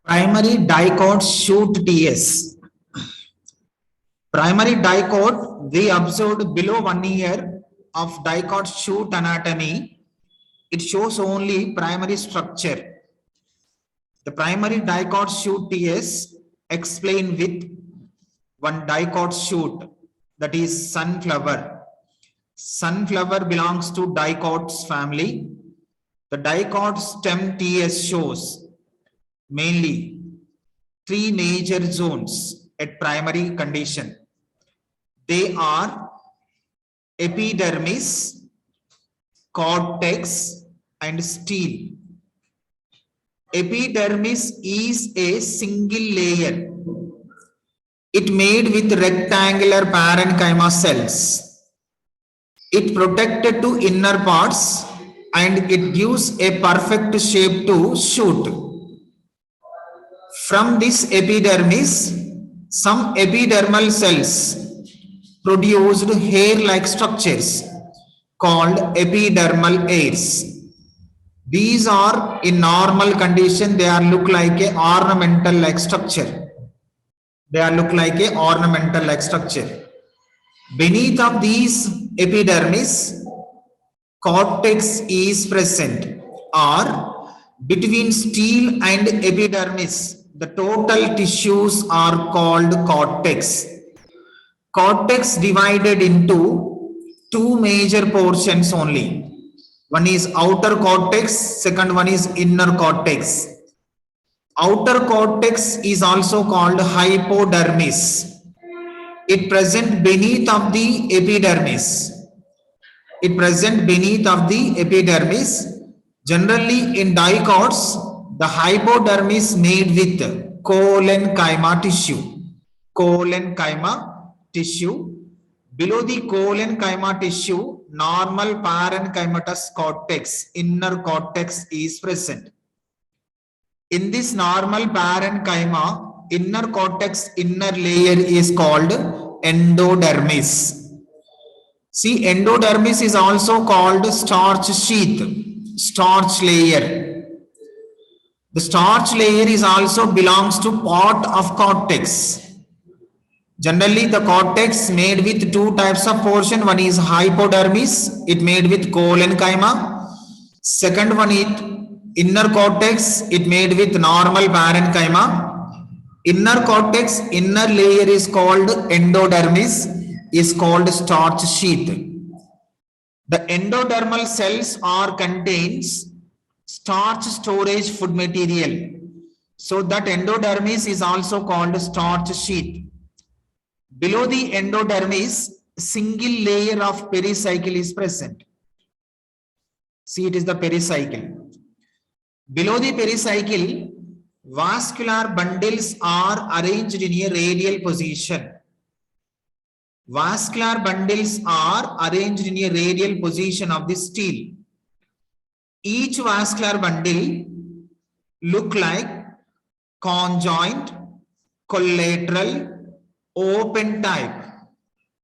Primary dicot shoot TS. Primary dicot, we observed below 1 year of dicot shoot anatomy. It shows only primary structure. The primary dicot shoot TS explained with one dicot shoot, that is sunflower. Sunflower belongs to dicots family. The dicot stem TS shows mainly three major zones at primary condition. They are epidermis, cortex, and stele. Epidermis is a single layer. It made with rectangular parenchyma cells. It protected to inner parts and it gives a perfect shape to shoot. From this epidermis, some epidermal cells produced hair-like structures called epidermal hairs. These are in normal condition, they are look like a ornamental like structure. They are look like a ornamental like structure. Beneath of these epidermis, cortex is present, or between stele and epidermis, the total tissues are called cortex. Cortex divided into two major portions only. One is outer cortex, second one is inner cortex. Outer cortex is also called hypodermis. It present beneath of the epidermis. It present beneath of the epidermis. Generally in dicots, the hypodermis made with collenchyma tissue. Collenchyma tissue. Below the collenchyma tissue, normal parenchymatous cortex, inner cortex is present. In this normal parenchyma, inner cortex inner layer is called endodermis. See, endodermis is also called starch sheath, starch layer. The starch layer is also belongs to part of cortex. Generally, the cortex made with two types of portion. One is hypodermis, it made with collenchyma. Second one is inner cortex, it made with normal parenchyma. Inner cortex, inner layer is called endodermis, is called starch sheath. The endodermal cells are contains starch storage food material. So that endodermis is also called starch sheath. Below the endodermis, single layer of pericycle is present. See, it is the pericycle. Below the pericycle, vascular bundles are arranged in a radial position. Vascular bundles are arranged in a radial position of the stele. Each vascular bundle look like conjoint, collateral, open type.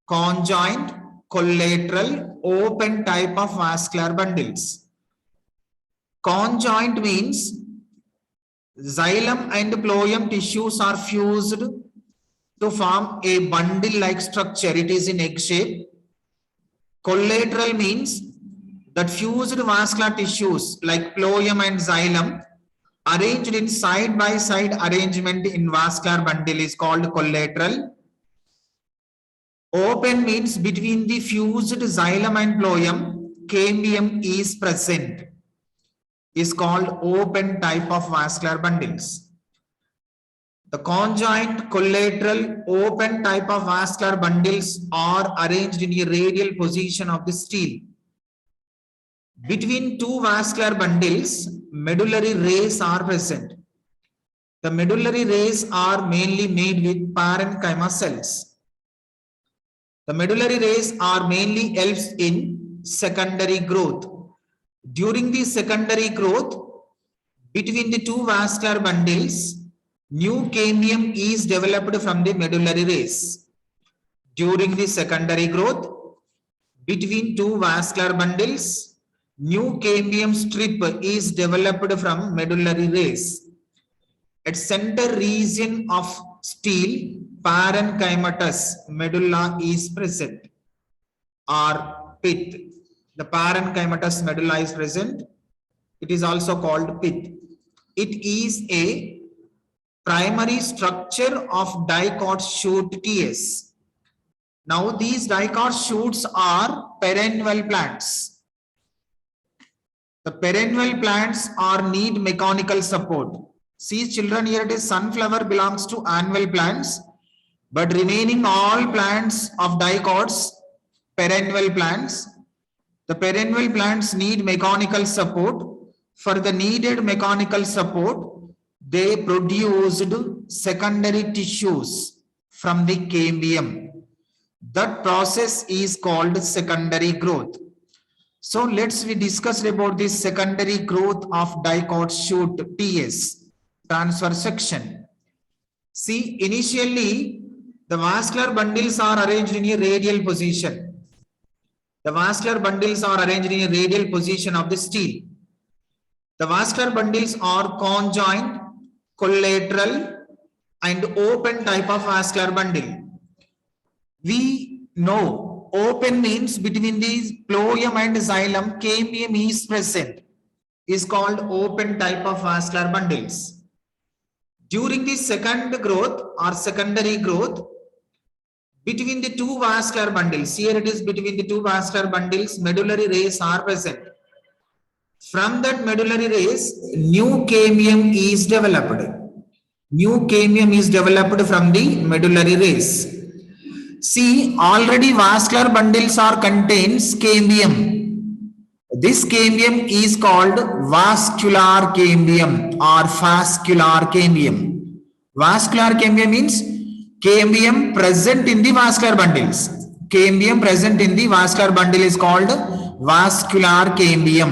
Conjoint, collateral, open type of vascular bundles. Conjoint means xylem and phloem tissues are fused to form a bundle-like structure. It is in egg shape. Collateral means that fused vascular tissues like phloem and xylem arranged in side-by-side arrangement in vascular bundle is called collateral. Open means between the fused xylem and phloem, cambium is present, is called open type of vascular bundles. The conjoint, collateral, open type of vascular bundles are arranged in a radial position of the stele. Between two vascular bundles, medullary rays are present. The medullary rays are mainly made with parenchyma cells. The medullary rays are mainly helps in secondary growth. During the secondary growth, between the two vascular bundles, new cambium is developed from the medullary rays. During the secondary growth, between two vascular bundles, new cambium strip is developed from medullary rays. At center region of steel parenchymatous medulla is present, or pith. The parenchymatous medulla is present. It is also called pith. It is a primary structure of dicot shoot TS. Now these dicot shoots are perennial plants. The perennial plants are need mechanical support. See children, here it is sunflower belongs to annual plants, but remaining all plants of dicots, perennial plants. The perennial plants need mechanical support. For the needed mechanical support, they produced secondary tissues from the cambium. That process is called secondary growth. So let's we discuss about this secondary growth of dicot shoot TS, transfer section. See, initially the vascular bundles are arranged in a radial position. The vascular bundles are arranged in a radial position of the steel. The vascular bundles are conjoined, collateral, and open type of vascular bundle. We know open means between the phloem and xylem, cambium is present, is called open type of vascular bundles. During the second growth or secondary growth, between the two vascular bundles, here it is between the two vascular bundles, medullary rays are present. From that medullary rays, new cambium is developed. New cambium is developed from the medullary rays. See, already vascular bundles are contains cambium. This cambium is called vascular cambium or fascicular cambium. Vascular cambium means cambium present in the vascular bundles. Cambium present in the vascular bundle is called vascular cambium.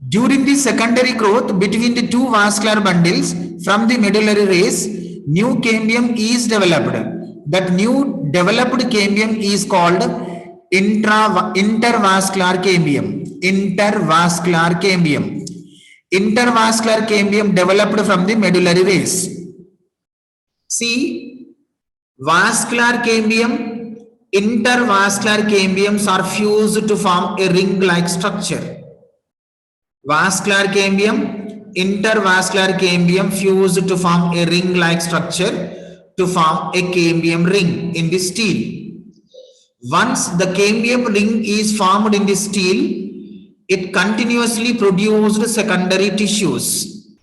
During the secondary growth between the two vascular bundles from the medullary rays, new cambium is developed. That new developed cambium is called intervascular cambium. Intervascular cambium. Intervascular cambium developed from the medullary rays. See, vascular cambium, intervascular cambiums are fused to form a ring-like structure. Vascular cambium, intervascular cambium fused to form a ring-like structure to form a cambium ring in the steel. Once the cambium ring is formed in the steel, it continuously produced secondary tissues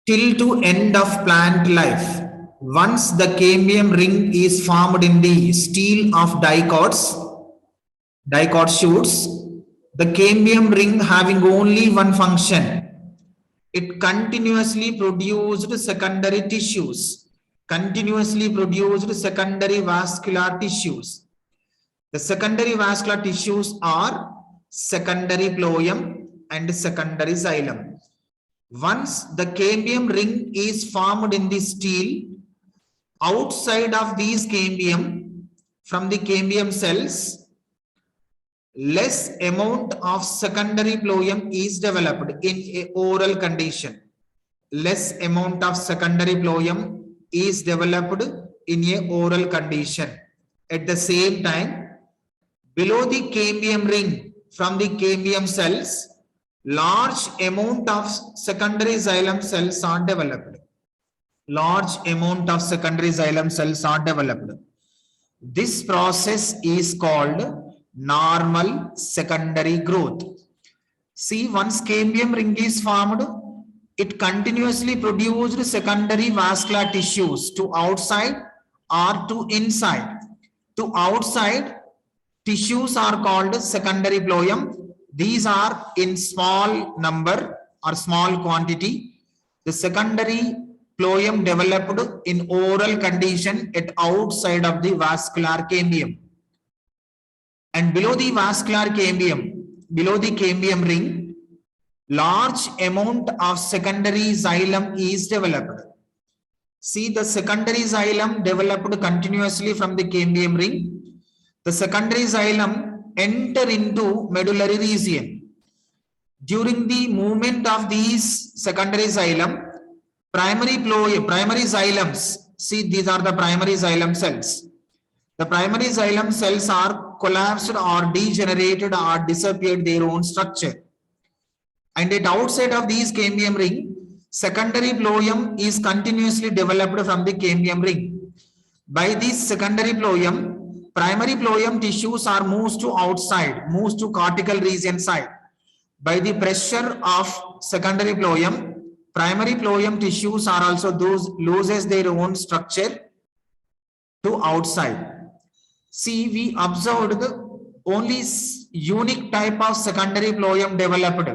till to end of plant life. Once the cambium ring is formed in the steel of dicot shoots, the cambium ring having only one function. It continuously produced secondary tissues. Continuously produced secondary vascular tissues. The secondary vascular tissues are secondary phloem and secondary xylem. Once the cambium ring is formed in the steel, outside of these cambium, from the cambium cells, less amount of secondary phloem is developed in a oral condition. Less amount of secondary phloem is developed in a oral condition. At the same time, below the cambium ring from the cambium cells, large amount of secondary xylem cells are developed. Large amount of secondary xylem cells are developed. This process is called normal secondary growth. See, once cambium ring is formed, it continuously produced secondary vascular tissues to outside or to inside. To outside, tissues are called secondary phloem. These are in small number or small quantity. The secondary phloem developed in oral condition at outside of the vascular cambium. And below the vascular cambium, below the cambium ring, large amount of secondary xylem is developed. See, the secondary xylem developed continuously from the cambium ring. The secondary xylem enter into medullary region. During the movement of these secondary xylem, Primary xylems. See, these are the primary xylem cells. The primary xylem cells are collapsed or degenerated or disappeared their own structure. And at outside of these cambium ring, secondary phloem is continuously developed from the cambium ring. By this secondary phloem, primary phloem tissues are moved to outside, moves to cortical region side. By the pressure of secondary phloem, primary phloem tissues are also those loses their own structure to outside. See, we observed the only unique type of secondary phloem developed.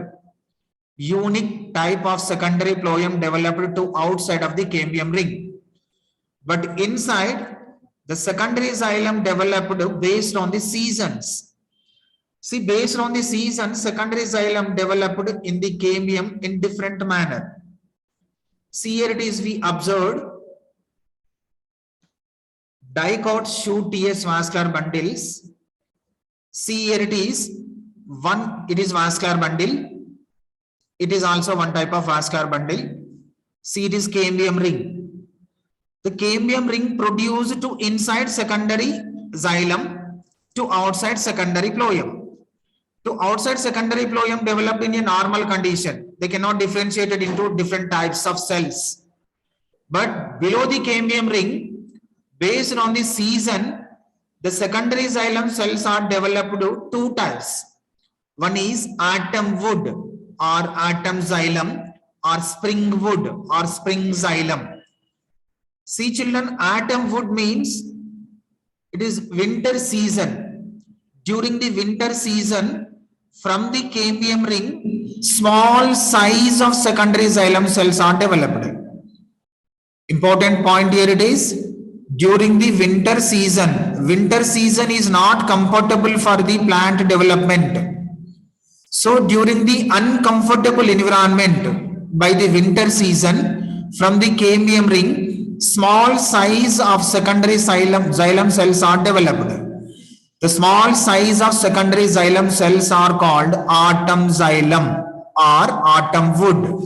Unique type of secondary phloem developed to outside of the cambium ring. But inside, the secondary xylem developed based on the seasons. See, based on the season, secondary xylem developed in the cambium in different manner. See, here it is, we observed dicot shoot TS vascular bundles. See, here it is vascular bundle. It is also one type of vascular bundle. See, it is cambium ring. The cambium ring produced to inside secondary xylem to outside secondary phloem. To outside secondary phloem developed in a normal condition. They cannot differentiate it into different types of cells. But below the cambium ring, based on the season, the secondary xylem cells are developed to two types. One is atom wood or atom xylem or spring wood or spring xylem. See, children, atom wood means it is winter season. During the winter season, from the cambium ring, small size of secondary xylem cells are developed. Important point here it is, during the winter season is not comfortable for the plant development. So during the uncomfortable environment by the winter season, from the cambium ring, small size of secondary xylem cells are developed. The small size of secondary xylem cells are called autumn xylem or autumn wood.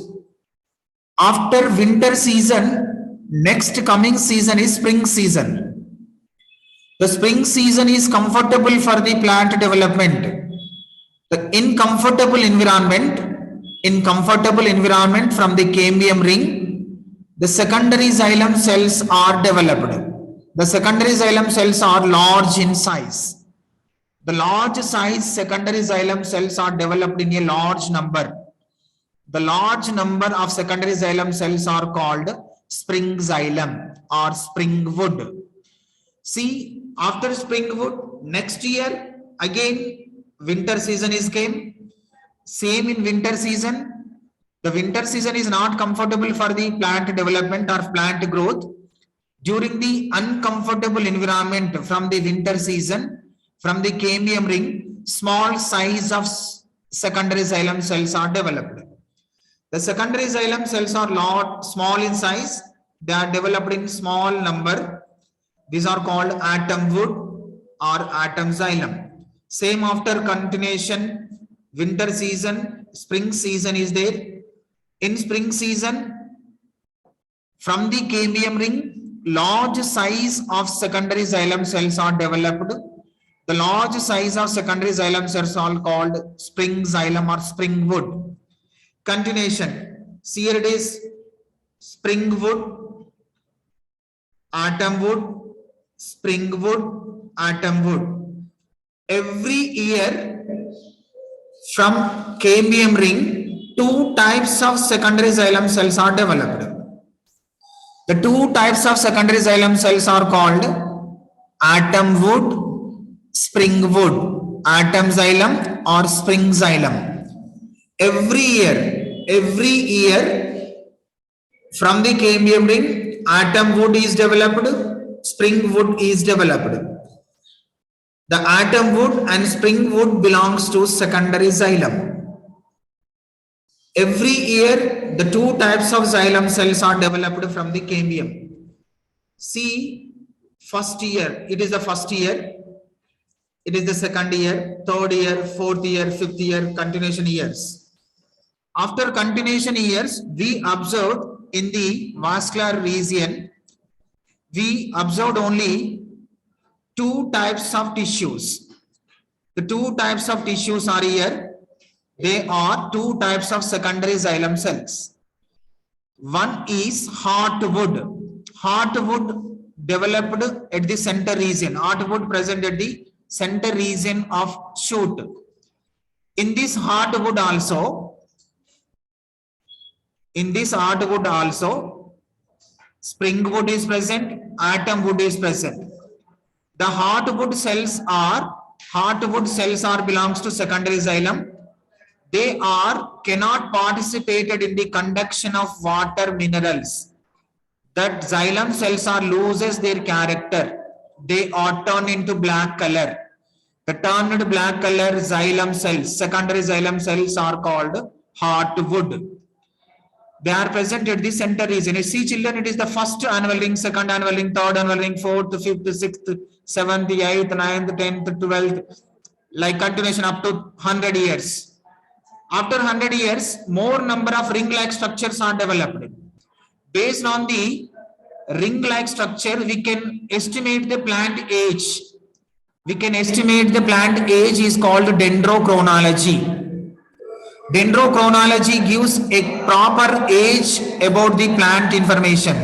After winter season, next coming season is spring season. The spring season is comfortable for the plant development. The incomfortable environment from the cambium ring, the secondary xylem cells are developed. The secondary xylem cells are large in size. The large size secondary xylem cells are developed in a large number. The large number of secondary xylem cells are called spring xylem or spring wood. See, after spring wood, next year again winter season is came. Same in winter season. The winter season is not comfortable for the plant development or plant growth. During the uncomfortable environment from the winter season, from the cambium ring, small size of secondary xylem cells are developed. The secondary xylem cells are small in size. They are developed in small number. These are called atom wood or atom xylem. Same after continuation, winter season, spring season is there. In spring season, from the cambium ring, large size of secondary xylem cells are developed. The large size of secondary xylem cells are called spring xylem or spring wood. Continuation. See, here it is spring wood, atom wood, spring wood, atom wood. Every year from cambium ring, two types of secondary xylem cells are developed. The two types of secondary xylem cells are called atom wood, spring wood, atom xylem or spring xylem. Every year from the cambium ring, atom wood is developed, spring wood is developed. The atom wood and spring wood belongs to secondary xylem. Every year, the two types of xylem cells are developed from the cambium. See, first year, it is the first year. It is the second year, third year, fourth year, fifth year, continuation years. After continuation years, we observe in the vascular region, we observed only two types of tissues. The two types of tissues are here. They are two types of secondary xylem cells. One is heartwood. Heartwood developed at the center region. Heartwood present at the center region of shoot. In this heartwood also, springwood is present, atomwood is present. The heartwood cells are belongs to secondary xylem. They cannot participate in the conduction of water minerals. That xylem cells loses their character. They are turned into black color. The turned black color xylem cells, secondary xylem cells are called heartwood. They are present at the center region. You see, children, it is the first annual ring, second annual ring, third annual ring, fourth, fifth, sixth, seventh, eighth, ninth, 10th, 12th, like continuation up to 100 years. After 100 years, more number of ring-like structures are developed. Based on the ring-like structure, we can estimate the plant age. Is called dendrochronology. Dendrochronology gives a proper age about the plant information.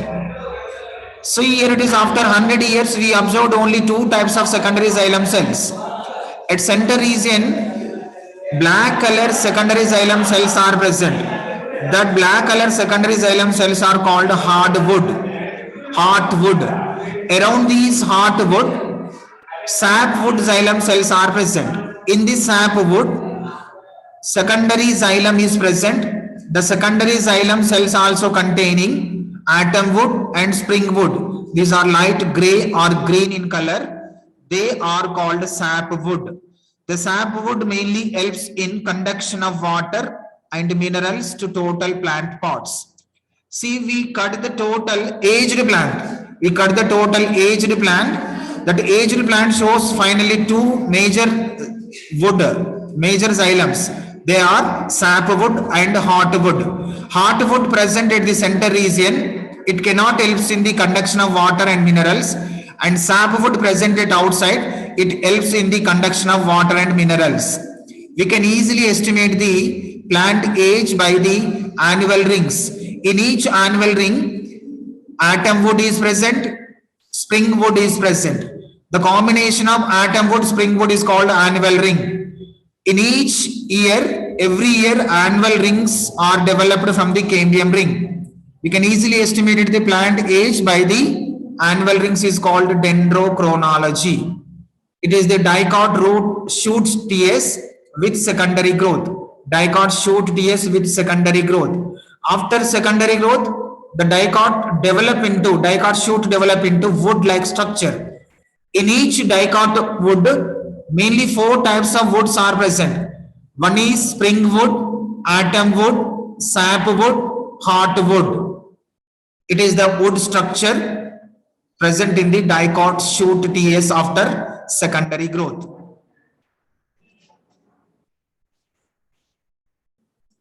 So here it is, after 100 years, we observed only two types of secondary xylem cells. At center region, black color secondary xylem cells are present. That black color secondary xylem cells are called heartwood. Around these heartwood, sapwood xylem cells are present. In this sapwood, secondary xylem is present. The secondary xylem cells also containing atomwood and springwood. These are light gray or green in color. They are called sapwood. The sapwood mainly helps in conduction of water and minerals to total plant parts. See, we cut the total aged plant. That aged plant shows finally two major xylems. They are sapwood and heartwood. Heartwood present at the center region. It cannot help in the conduction of water and minerals. And sapwood present at outside. It helps in the conduction of water and minerals. We can easily estimate the plant age by the annual rings. In each annual ring, atomwood is present, springwood is present. The combination of atomwood, springwood is called annual ring. In each year, every year, annual rings are developed from the cambium ring. We can easily estimate the plant age by the annual rings is called dendrochronology. It is the dicot root shoots TS with secondary growth. Dicot shoot TS with secondary growth. After secondary growth, the dicot shoot develop into wood-like structure. In each dicot wood, mainly four types of woods are present. One is springwood, atomwood, sapwood, heartwood. It is the wood structure present in the dicot shoot TS after secondary growth.